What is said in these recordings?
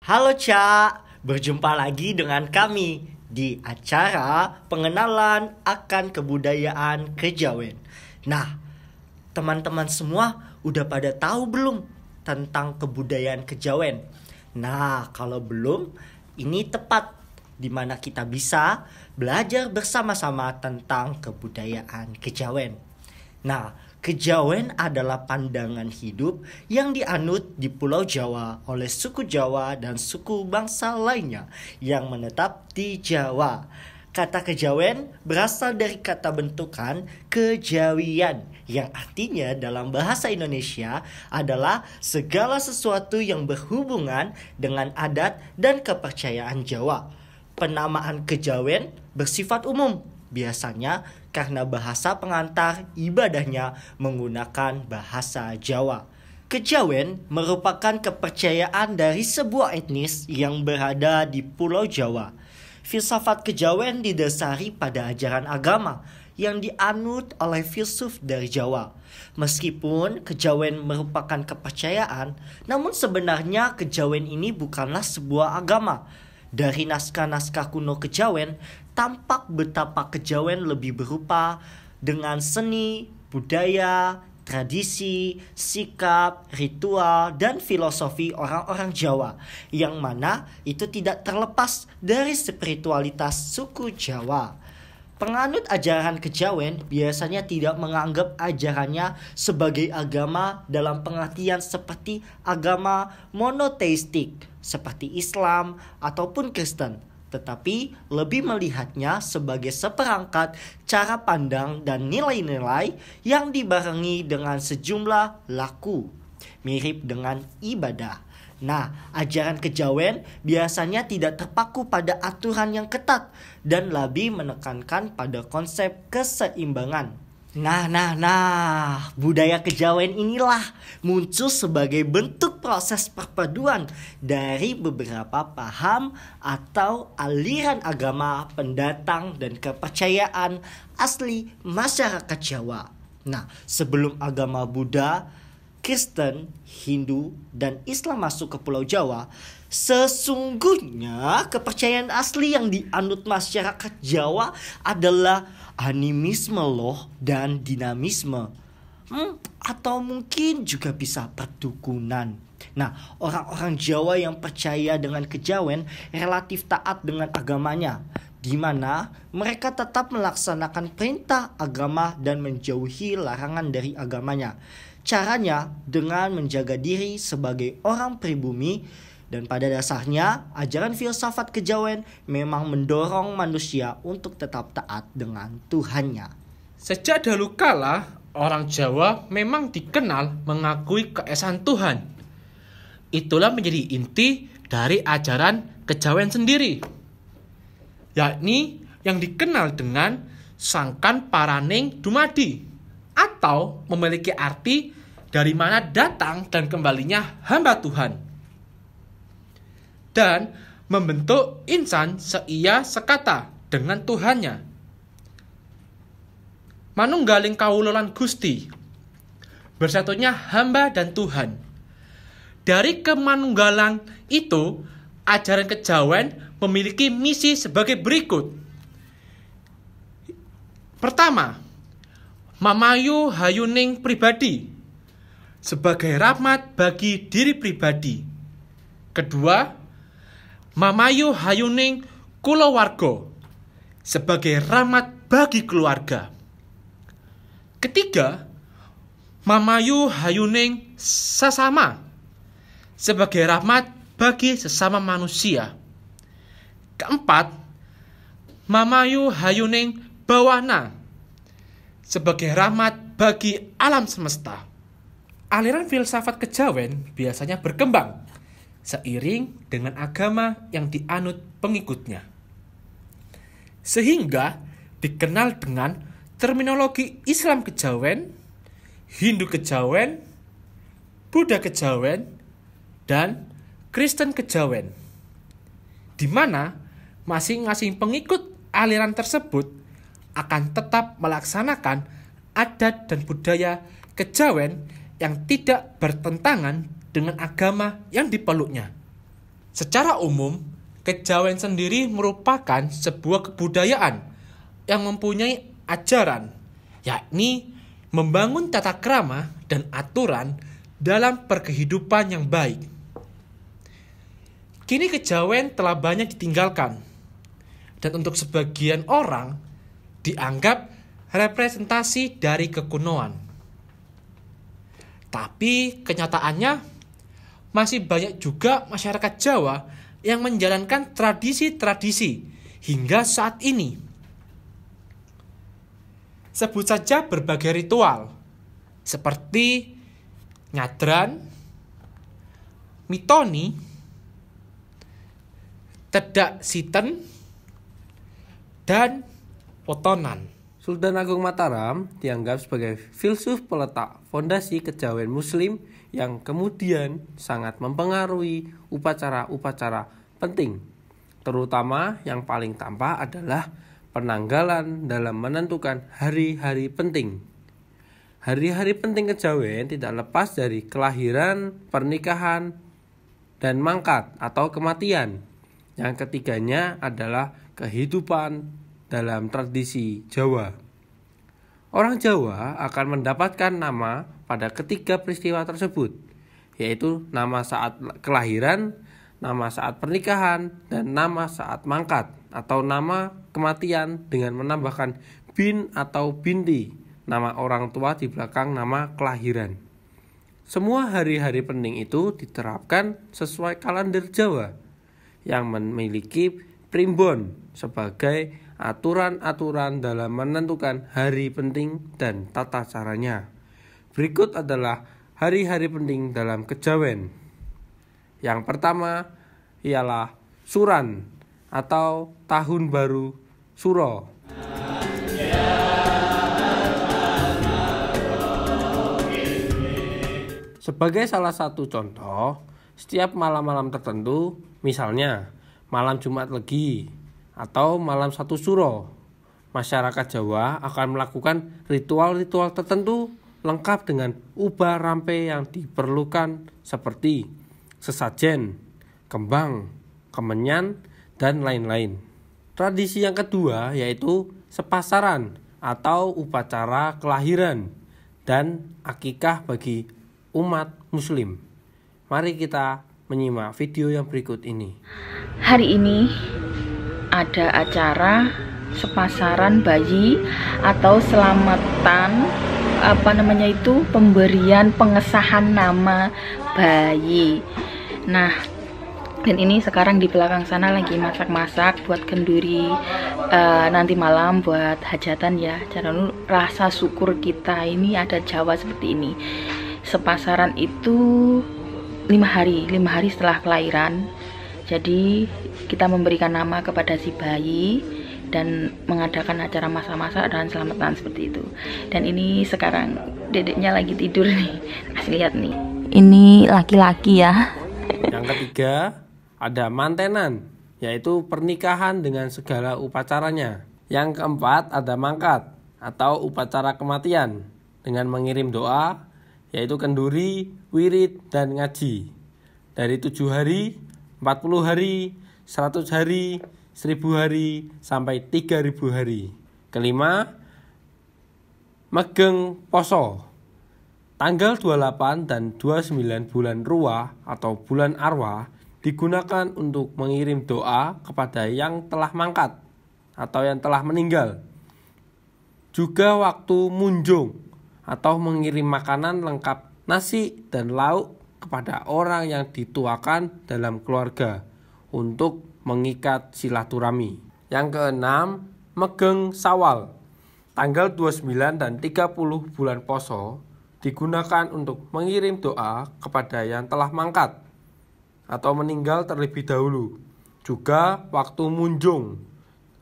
Halo Cak, berjumpa lagi dengan kami di acara pengenalan akan kebudayaan kejawen. Nah, teman-teman semua udah pada tahu belum tentang kebudayaan kejawen? Nah, kalau belum, ini tepat di mana kita bisa belajar bersama-sama tentang kebudayaan kejawen. Nah, kejawen adalah pandangan hidup yang dianut di Pulau Jawa oleh suku Jawa dan suku bangsa lainnya yang menetap di Jawa. Kata kejawen berasal dari kata bentukan kejawian yang artinya dalam bahasa Indonesia adalah segala sesuatu yang berhubungan dengan adat dan kepercayaan Jawa. Penamaan kejawen bersifat umum, biasanya karena bahasa pengantar ibadahnya menggunakan bahasa Jawa. Kejawen merupakan kepercayaan dari sebuah etnis yang berada di Pulau Jawa. Filsafat kejawen didasari pada ajaran agama yang dianut oleh filsuf dari Jawa. Meskipun kejawen merupakan kepercayaan, namun sebenarnya kejawen ini bukanlah sebuah agama. Dari naskah-naskah kuno kejawen, tampak betapa kejawen lebih berupa dengan seni, budaya, tradisi, sikap, ritual, dan filosofi orang-orang Jawa, yang mana itu tidak terlepas dari spiritualitas suku Jawa. Penganut ajaran kejawen biasanya tidak menganggap ajarannya sebagai agama dalam pengertian seperti agama monoteistik seperti Islam ataupun Kristen, tetapi lebih melihatnya sebagai seperangkat cara pandang dan nilai-nilai yang dibarengi dengan sejumlah laku, mirip dengan ibadah. Nah, ajaran kejawen biasanya tidak terpaku pada aturan yang ketat dan lebih menekankan pada konsep keseimbangan. Nah, budaya kejawen inilah muncul sebagai bentuk proses perpaduan dari beberapa paham atau aliran agama pendatang dan kepercayaan asli masyarakat Jawa. Nah, sebelum agama Buddha, Kristen, Hindu, dan Islam masuk ke Pulau Jawa, sesungguhnya kepercayaan asli yang dianut masyarakat Jawa adalah animisme loh dan dinamisme. Atau mungkin juga bisa perdukunan. Nah, orang-orang Jawa yang percaya dengan kejawen relatif taat dengan agamanya, di mana mereka tetap melaksanakan perintah agama dan menjauhi larangan dari agamanya. Caranya dengan menjaga diri sebagai orang pribumi, dan pada dasarnya ajaran filsafat kejawen memang mendorong manusia untuk tetap taat dengan Tuhannya. Sejak dahulu kala, orang Jawa memang dikenal mengakui keesaan Tuhan. Itulah menjadi inti dari ajaran kejawen sendiri, yakni yang dikenal dengan Sangkan Paraning Dumadi, atau memiliki arti dari mana datang dan kembalinya hamba Tuhan, dan membentuk insan seia sekata dengan Tuhannya. Manunggaling kawula lan Gusti, bersatunya hamba dan Tuhan. Dari kemanunggalan itu, ajaran kejawen memiliki misi sebagai berikut. Pertama, mamayu hayuning pribadi sebagai rahmat bagi diri pribadi. Kedua, mamayu hayuning kulawarga sebagai rahmat bagi keluarga. Ketiga, mamayu hayuning sesama sebagai rahmat bagi sesama manusia. Keempat, mamayu hayuning bawana sebagai rahmat bagi alam semesta. Aliran filsafat kejawen biasanya berkembang seiring dengan agama yang dianut pengikutnya, sehingga dikenal dengan terminologi Islam kejawen, Hindu kejawen, Buddha kejawen, dan Kristen kejawen, di mana masing-masing pengikut aliran tersebut akan tetap melaksanakan adat dan budaya kejawen yang tidak bertentangan dengan agama yang dipeluknya. Secara umum, kejawen sendiri merupakan sebuah kebudayaan yang mempunyai ajaran, yakni membangun tata krama dan aturan dalam perkehidupan yang baik. Kini kejawen telah banyak ditinggalkan, dan untuk sebagian orang dianggap representasi dari kekunoan. Tapi kenyataannya masih banyak juga masyarakat Jawa yang menjalankan tradisi-tradisi hingga saat ini. Sebut saja berbagai ritual seperti nyadran, mitoni, tedak siten, dan potonan. Sultan Agung Mataram dianggap sebagai filsuf peletak fondasi kejawen Muslim yang kemudian sangat mempengaruhi upacara-upacara penting. Terutama yang paling tampak adalah penanggalan dalam menentukan hari-hari penting. Hari-hari penting kejawen tidak lepas dari kelahiran, pernikahan, dan mangkat atau kematian. Yang ketiganya adalah kehidupan dalam tradisi Jawa. Orang Jawa akan mendapatkan nama pada ketiga peristiwa tersebut, yaitu nama saat kelahiran, nama saat pernikahan, dan nama saat mangkat atau nama kematian dengan menambahkan bin atau binti, nama orang tua di belakang nama kelahiran. Semua hari-hari penting itu diterapkan sesuai kalender Jawa yang memiliki primbon sebagai aturan-aturan dalam menentukan hari penting dan tata caranya. Berikut adalah hari-hari penting dalam kejawen. Yang pertama ialah Suran atau Tahun Baru Suro. Sebagai salah satu contoh, setiap malam-malam tertentu, misalnya malam Jumat Legi atau malam 1 Suro, masyarakat Jawa akan melakukan ritual-ritual tertentu lengkap dengan ubah rampe yang diperlukan seperti sesajen, kembang, kemenyan, dan lain-lain. Tradisi yang kedua yaitu sepasaran atau upacara kelahiran dan akikah bagi umat Muslim. Mari kita menyimak video yang berikut ini. Hari ini ada acara sepasaran bayi atau selamatan pemberian pengesahan nama bayi. Nah, dan ini sekarang di belakang sana lagi masak-masak buat kenduri nanti malam buat hajatan ya. Cara rasa syukur kita ini ada Jawa seperti ini. Sepasaran itu 5 hari setelah kelahiran. Jadi kita memberikan nama kepada si bayi dan mengadakan acara masak-masak dan selamatan seperti itu. Dan ini sekarang dedeknya lagi tidur nih. Kasih lihat nih. Ini laki-laki ya. Yang ketiga ada mantenan, yaitu pernikahan dengan segala upacaranya. Yang keempat ada mangkat atau upacara kematian dengan mengirim doa, yaitu kenduri, wirid, dan ngaji. Dari 7 hari, 40 hari, 100 hari, 1000 hari, sampai 3000 hari. Kelima, megeng poso. Tanggal 28 dan 29 bulan Ruah atau bulan Arwah digunakan untuk mengirim doa kepada yang telah mangkat atau yang telah meninggal. Juga waktu munjung atau mengirim makanan lengkap nasi dan lauk kepada orang yang dituakan dalam keluarga untuk mengikat silaturahmi. Yang keenam, megeng Sawal. Tanggal 29 dan 30 bulan Poso digunakan untuk mengirim doa kepada yang telah mangkat atau meninggal terlebih dahulu. Juga waktu munjung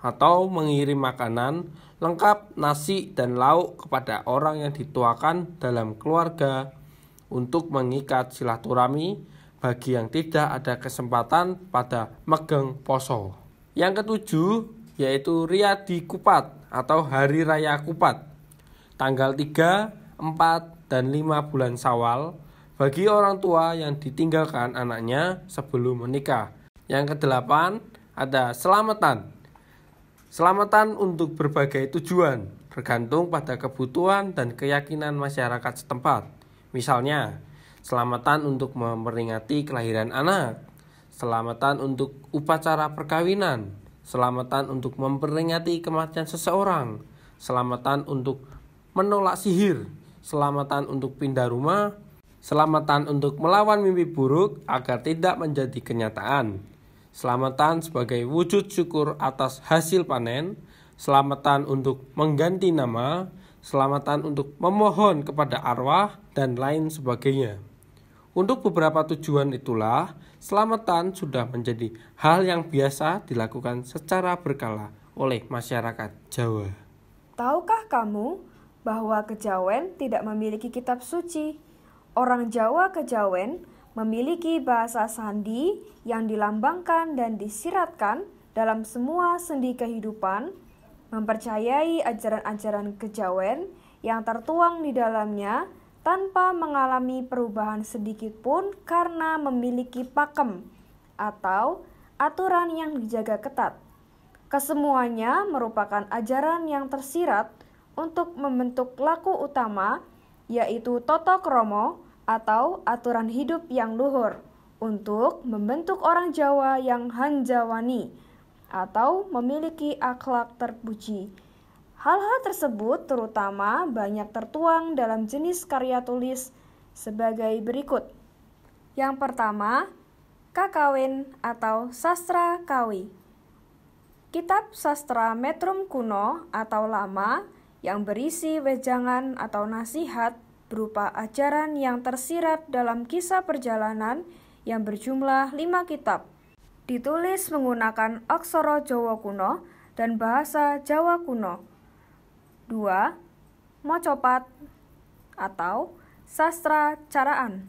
atau mengirim makanan lengkap nasi dan lauk kepada orang yang dituakan dalam keluarga untuk mengikat silaturahmi bagi yang tidak ada kesempatan pada megeng poso. Yang ketujuh yaitu Riyadi Kupat atau Hari Raya Kupat. Tanggal 3, 4, dan 5 bulan Syawal bagi orang tua yang ditinggalkan anaknya sebelum menikah Yang kedelapan ada selamatan. Selamatan untuk berbagai tujuan, bergantung pada kebutuhan dan keyakinan masyarakat setempat. Misalnya, selamatan untuk memperingati kelahiran anak, selamatan untuk upacara perkawinan, selamatan untuk memperingati kematian seseorang, selamatan untuk menolak sihir, selamatan untuk pindah rumah, selamatan untuk melawan mimpi buruk agar tidak menjadi kenyataan, selamatan sebagai wujud syukur atas hasil panen, selamatan untuk mengganti nama, selamatan untuk memohon kepada arwah, dan lain sebagainya. Untuk beberapa tujuan itulah, selamatan sudah menjadi hal yang biasa dilakukan secara berkala oleh masyarakat Jawa. Tahukah kamu bahwa kejawen tidak memiliki kitab suci? Orang Jawa kejawen memiliki bahasa sandi yang dilambangkan dan disiratkan dalam semua sendi kehidupan, mempercayai ajaran-ajaran kejawen yang tertuang di dalamnya tanpa mengalami perubahan sedikit pun karena memiliki pakem atau aturan yang dijaga ketat. Kesemuanya merupakan ajaran yang tersirat untuk membentuk laku utama, yaitu toto kromo atau aturan hidup yang luhur, untuk membentuk orang Jawa yang hanjawani atau memiliki akhlak terpuji. Hal-hal tersebut terutama banyak tertuang dalam jenis karya tulis sebagai berikut. Yang pertama, kakawin atau sastra kawi. Kitab sastra metrum kuno atau lama yang berisi wejangan atau nasihat berupa ajaran yang tersirat dalam kisah perjalanan yang berjumlah 5 kitab. Ditulis menggunakan aksara Jawa kuno dan bahasa Jawa kuno. 2. Mocopat atau sastra caraan.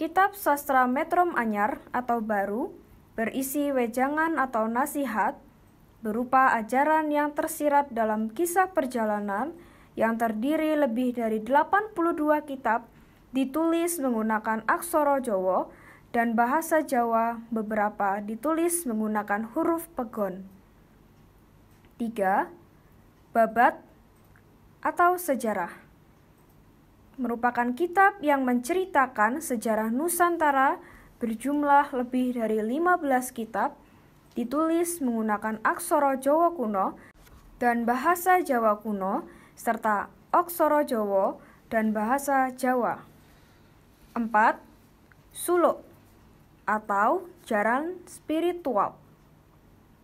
Kitab sastra metrum anyar atau baru berisi wejangan atau nasihat berupa ajaran yang tersirat dalam kisah perjalanan yang terdiri lebih dari 82 kitab, ditulis menggunakan aksara Jawa dan bahasa Jawa, beberapa ditulis menggunakan huruf pegon. 3. Babat atau sejarah. Merupakan kitab yang menceritakan sejarah Nusantara berjumlah lebih dari 15 kitab, ditulis menggunakan aksara Jawa kuno dan bahasa Jawa kuno, serta aksara Jawa dan bahasa Jawa. 4. Suluk atau jaran spiritual.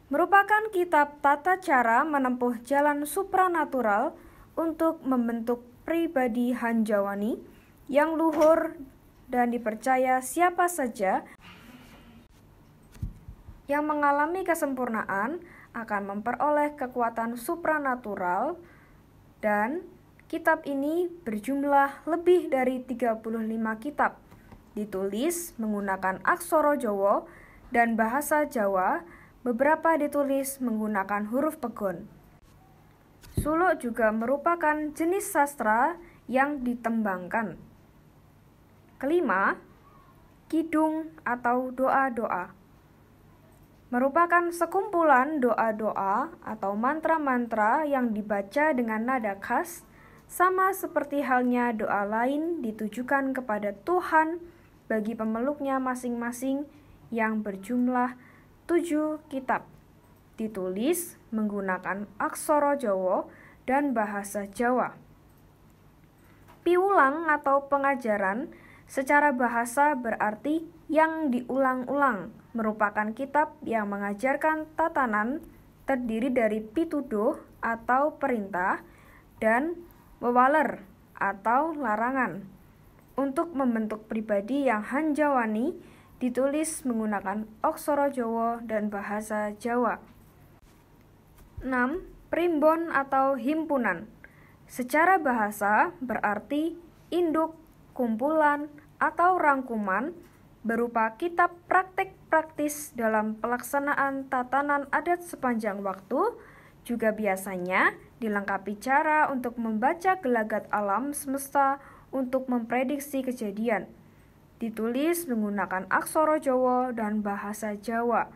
Merupakan kitab tata cara menempuh jalan supranatural untuk membentuk pribadi hanjawani yang luhur dan dipercaya siapa saja yang mengalami kesempurnaan akan memperoleh kekuatan supranatural, dan kitab ini berjumlah lebih dari 35 kitab, ditulis menggunakan aksara Jawa dan bahasa Jawa, beberapa ditulis menggunakan huruf pegon. Suluk juga merupakan jenis sastra yang ditembangkan. 5. Kidung atau doa-doa. Merupakan sekumpulan doa-doa atau mantra-mantra yang dibaca dengan nada khas, sama seperti halnya doa lain ditujukan kepada Tuhan bagi pemeluknya masing-masing, yang berjumlah 7 kitab, ditulis menggunakan aksara Jawa dan bahasa Jawa. Piulang atau pengajaran secara bahasa berarti yang diulang-ulang, merupakan kitab yang mengajarkan tatanan terdiri dari pituduh atau perintah dan wewaler atau larangan. Untuk membentuk pribadi yang hanjawani, ditulis menggunakan aksara Jawa dan bahasa Jawa. 6. Primbon atau himpunan. Secara bahasa berarti induk, kumpulan, atau rangkuman berupa kitab praktek praktis dalam pelaksanaan tatanan adat sepanjang waktu, juga biasanya dilengkapi cara untuk membaca gelagat alam semesta untuk memprediksi kejadian. ditulis menggunakan aksara Jawa dan bahasa Jawa.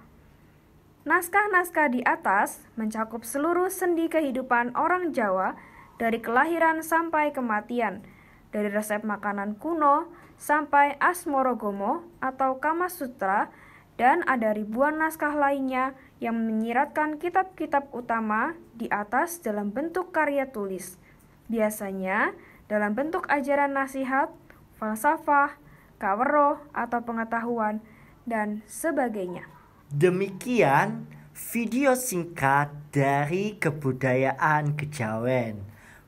Naskah-naskah di atas mencakup seluruh sendi kehidupan orang Jawa dari kelahiran sampai kematian, dari resep makanan kuno sampai Asmorogomo atau Kama Sutra, dan ada ribuan naskah lainnya yang menyiratkan kitab-kitab utama di atas dalam bentuk karya tulis. Biasanya dalam bentuk ajaran nasihat, falsafah, kaweruh atau pengetahuan, dan sebagainya. Demikian video singkat dari kebudayaan kejawen.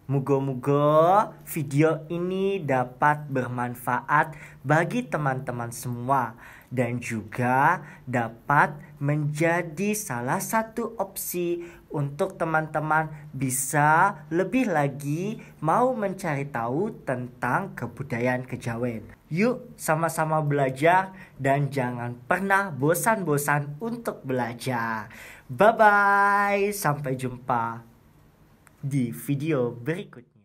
Moga-moga video ini dapat bermanfaat bagi teman-teman semua dan juga dapat menjadi salah satu opsi untuk teman-teman bisa lebih lagi mau mencari tahu tentang kebudayaan kejawen. Yuk sama-sama belajar dan jangan pernah bosan-bosan untuk belajar. Bye-bye, sampai jumpa di video berikutnya.